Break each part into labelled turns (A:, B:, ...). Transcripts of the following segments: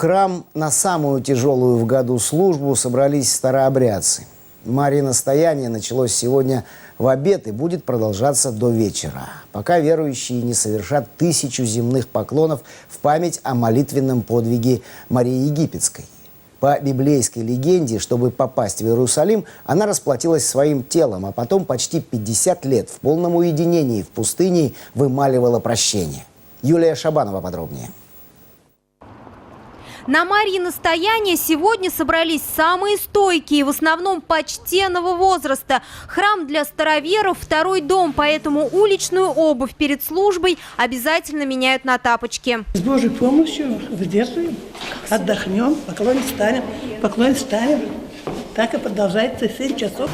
A: храм на самую тяжелую в году службу собрались старообрядцы. Марьиностояние началось сегодня в обед и будет продолжаться до вечера, пока верующие не совершат 1000 земных поклонов в память о молитвенном подвиге Марии Египетской. По библейской легенде, чтобы попасть в Иерусалим, она расплатилась своим телом, а потом почти 50 лет в полном уединении в пустыне вымаливала прощение. Юлия Шабанова подробнее.
B: На Марьиностояние сегодня собрались самые стойкие, в основном почтенного возраста. Храм для староверов – второй дом, поэтому уличную обувь перед службой обязательно меняют на тапочки.
C: С Божьей помощью выдерживаем, отдохнем, поклоним станем. Так и продолжается 7 часов.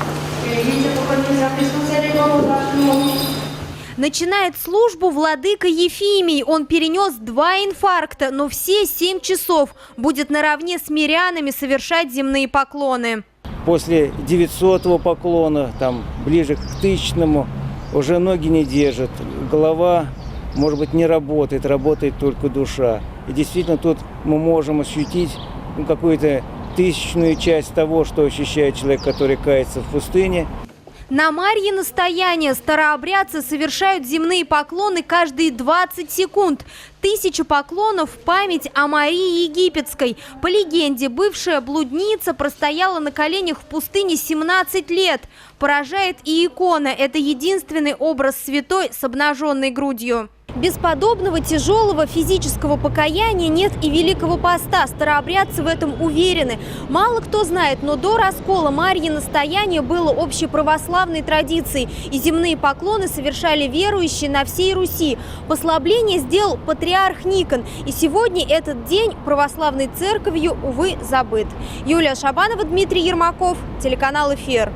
B: Начинает службу владыка Ефимий. Он перенес 2 инфаркта, но все 7 часов будет наравне с мирянами совершать земные поклоны.
D: После 900-го поклона, там ближе к 1000-му, уже ноги не держат, голова, может быть, не работает, работает только душа. И действительно тут мы можем ощутить какую-то 1000-ную часть того, что ощущает человек, который кается в пустыне.
B: На Марьиностояние старообрядцы совершают земные поклоны каждые 20 секунд. 1000 поклонов в память о Марии Египетской. По легенде, бывшая блудница простояла на коленях в пустыне 17 лет. Поражает и икона. Это единственный образ святой с обнаженной грудью. Без подобного тяжелого физического покаяния нет и Великого Поста. Старообрядцы в этом уверены. Мало кто знает, но до раскола Марьиностояние было общеправославной традицией. И земные поклоны совершали верующие на всей Руси. Послабление сделал патриарх Никон. И сегодня этот день православной церковью, увы, забыт. Юлия Шабанова, Дмитрий Ермаков, телеканал «Эфир».